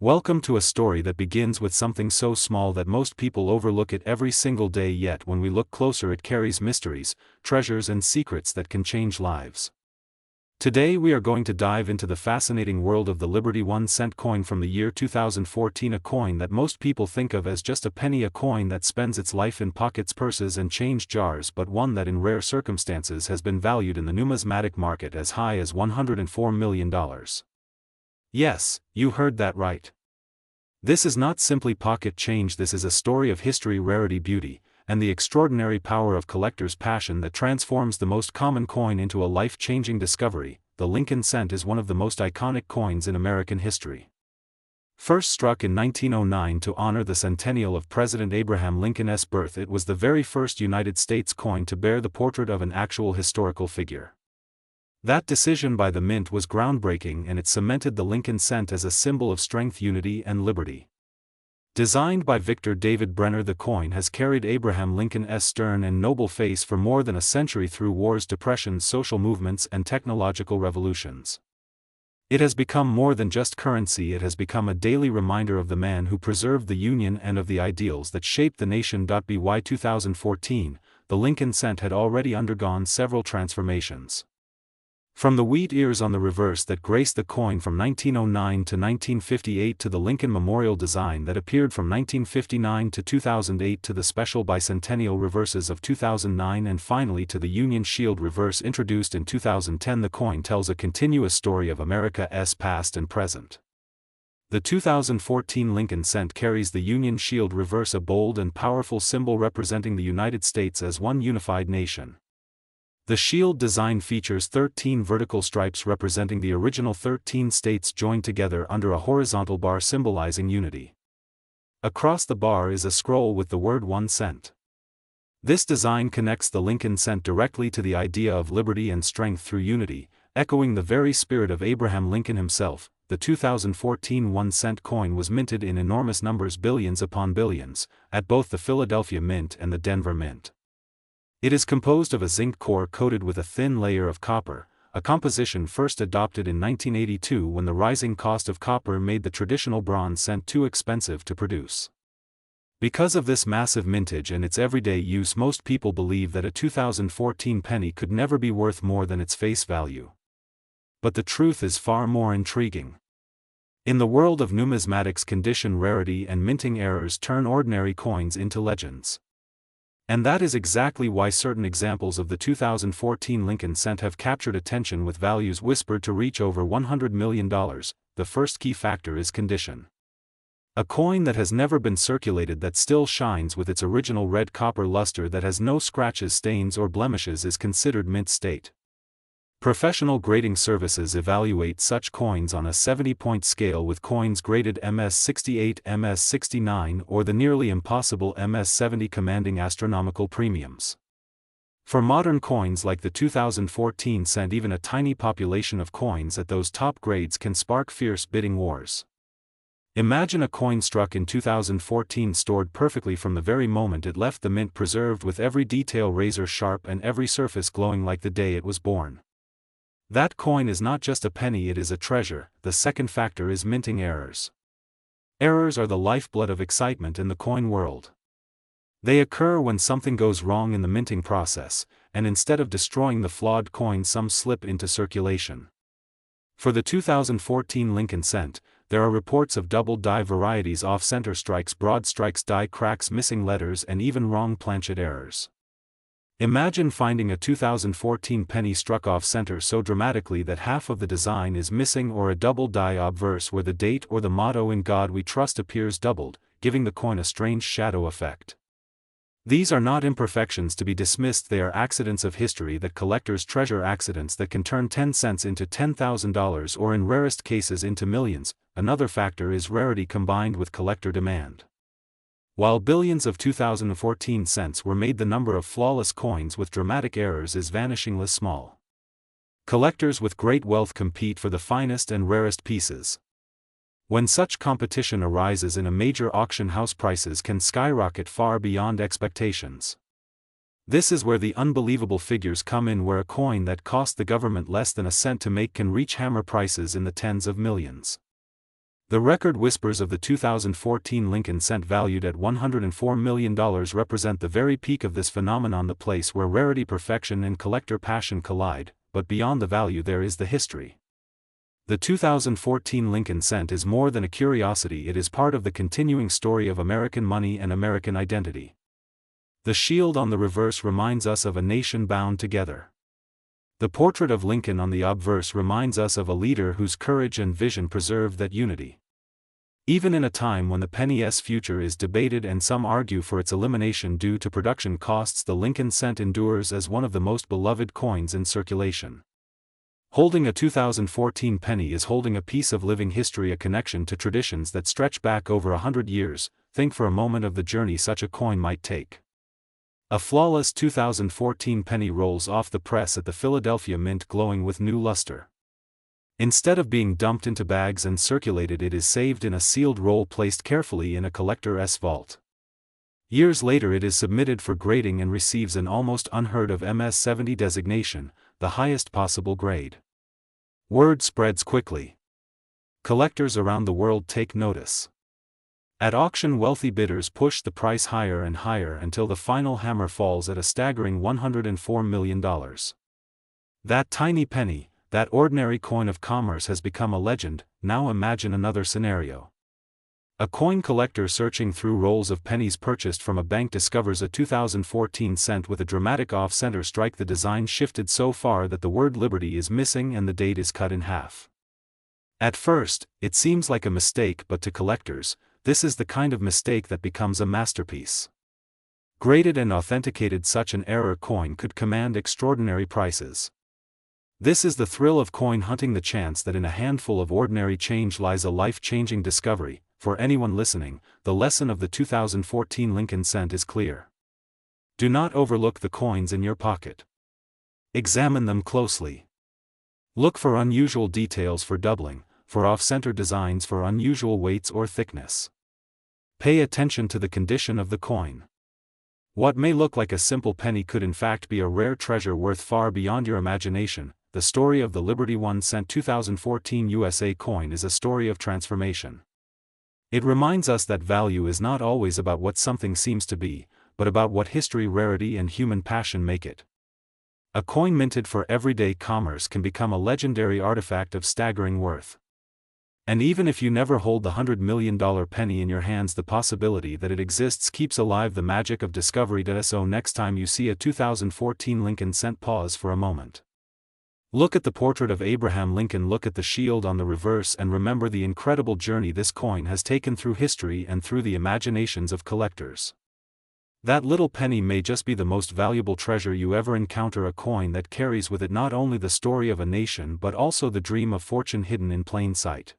Welcome to a story that begins with something so small that most people overlook it every single day, yet when we look closer it carries mysteries, treasures and secrets that can change lives. Today we are going to dive into the fascinating world of the Liberty 1-cent coin from the year 2014, a coin that most people think of as just a penny, a coin that spends its life in pockets, purses and change jars, but one that in rare circumstances has been valued in the numismatic market as high as $104 million. Yes, you heard that right. This is not simply pocket change, this is a story of history, rarity, beauty, and the extraordinary power of collectors' passion that transforms the most common coin into a life-changing discovery. The Lincoln cent is one of the most iconic coins in American history. First struck in 1909 to honor the centennial of President Abraham Lincoln's birth, it was the very first United States coin to bear the portrait of an actual historical figure. That decision by the Mint was groundbreaking, and it cemented the Lincoln cent as a symbol of strength, unity, and liberty. Designed by Victor David Brenner, the coin has carried Abraham Lincoln's stern and noble face for more than a century through wars, depressions, social movements, and technological revolutions. It has become more than just currency, it has become a daily reminder of the man who preserved the Union and of the ideals that shaped the nation. By 2014, the Lincoln cent had already undergone several transformations. From the wheat ears on the reverse that graced the coin from 1909 to 1958 to the Lincoln Memorial design that appeared from 1959 to 2008 to the special bicentennial reverses of 2009 and finally to the Union Shield reverse introduced in 2010, the coin tells a continuous story of America's past and present. The 2014 Lincoln cent carries the Union Shield reverse, a bold and powerful symbol representing the United States as one unified nation. The shield design features 13 vertical stripes representing the original 13 states joined together under a horizontal bar symbolizing unity. Across the bar is a scroll with the word 1 cent. This design connects the Lincoln cent directly to the idea of liberty and strength through unity, echoing the very spirit of Abraham Lincoln himself. The 2014 1-cent coin was minted in enormous numbers, billions upon billions, at both the Philadelphia Mint and the Denver Mint. It is composed of a zinc core coated with a thin layer of copper, a composition first adopted in 1982 when the rising cost of copper made the traditional bronze cent too expensive to produce. Because of this massive mintage and its everyday use, most people believe that a 2014 penny could never be worth more than its face value. But the truth is far more intriguing. In the world of numismatics, condition, rarity, and minting errors turn ordinary coins into legends. And that is exactly why certain examples of the 2014 Lincoln cent have captured attention, with values whispered to reach over $100 million. The first key factor is condition. A coin that has never been circulated, that still shines with its original red copper luster, that has no scratches, stains, or blemishes, is considered mint state. Professional grading services evaluate such coins on a 70-point scale, with coins graded MS68, MS69, or the nearly impossible MS70 commanding astronomical premiums. For modern coins like the 2014 cent, even a tiny population of coins at those top grades can spark fierce bidding wars. Imagine a coin struck in 2014 stored perfectly from the very moment it left the mint, preserved with every detail razor sharp and every surface glowing like the day it was born. That coin is not just a penny, it is a treasure. The second factor is minting errors. Errors are the lifeblood of excitement in the coin world. They occur when something goes wrong in the minting process, and instead of destroying the flawed coin, some slip into circulation. For the 2014 Lincoln cent, there are reports of double die varieties, off-center strikes, broad strikes, die cracks, missing letters, and even wrong planchet errors. Imagine finding a 2014 penny struck off-center so dramatically that half of the design is missing, or a double die obverse where the date or the motto "In God We Trust" appears doubled, giving the coin a strange shadow effect. These are not imperfections to be dismissed, they are accidents of history that collectors treasure, accidents that can turn 10 cents into $10,000 or in rarest cases into millions. Another factor is rarity combined with collector demand. While billions of 2014 cents were made, the number of flawless coins with dramatic errors is vanishingly small. Collectors with great wealth compete for the finest and rarest pieces. When such competition arises in a major auction house, prices can skyrocket far beyond expectations. This is where the unbelievable figures come in, where a coin that cost the government less than a cent to make can reach hammer prices in the tens of millions. The record whispers of the 2014 Lincoln cent valued at $104 million represent the very peak of this phenomenon, the place where rarity, perfection and collector passion collide, but beyond the value there is the history. The 2014 Lincoln cent is more than a curiosity, it is part of the continuing story of American money and American identity. The shield on the reverse reminds us of a nation bound together. The portrait of Lincoln on the obverse reminds us of a leader whose courage and vision preserved that unity. Even in a time when the penny's future is debated and some argue for its elimination due to production costs, the Lincoln cent endures as one of the most beloved coins in circulation. Holding a 2014 penny is holding a piece of living history, a connection to traditions that stretch back over 100 years. Think for a moment of the journey such a coin might take. A flawless 2014 penny rolls off the press at the Philadelphia Mint, glowing with new luster. Instead of being dumped into bags and circulated, it is saved in a sealed roll placed carefully in a collector's vault. Years later it is submitted for grading and receives an almost unheard of MS-70 designation, the highest possible grade. Word spreads quickly. Collectors around the world take notice. At auction, wealthy bidders push the price higher and higher until the final hammer falls at a staggering $104 million. That tiny penny, that ordinary coin of commerce, has become a legend. Now imagine another scenario. A coin collector searching through rolls of pennies purchased from a bank discovers a 2014 cent with a dramatic off-center strike. The design shifted so far that the word Liberty is missing and the date is cut in half. At first, it seems like a mistake, but to collectors, this is the kind of mistake that becomes a masterpiece. Graded and authenticated, such an error coin could command extraordinary prices. This is the thrill of coin hunting, the chance that in a handful of ordinary change lies a life-changing discovery. For anyone listening, the lesson of the 2014 Lincoln cent is clear. Do not overlook the coins in your pocket. Examine them closely. Look for unusual details, for doubling, for off-center designs, for unusual weights or thickness. Pay attention to the condition of the coin. What may look like a simple penny could in fact be a rare treasure worth far beyond your imagination. The story of the Liberty 1 cent 2014 USA coin is a story of transformation. It reminds us that value is not always about what something seems to be, but about what history, rarity and human passion make it. A coin minted for everyday commerce can become a legendary artifact of staggering worth. And even if you never hold the $100 million penny in your hands, the possibility that it exists keeps alive the magic of discovery. So next time you see a 2014 Lincoln cent, pause for a moment. Look at the portrait of Abraham Lincoln, look at the shield on the reverse, and remember the incredible journey this coin has taken through history and through the imaginations of collectors. That little penny may just be the most valuable treasure you ever encounter, a coin that carries with it not only the story of a nation but also the dream of fortune hidden in plain sight.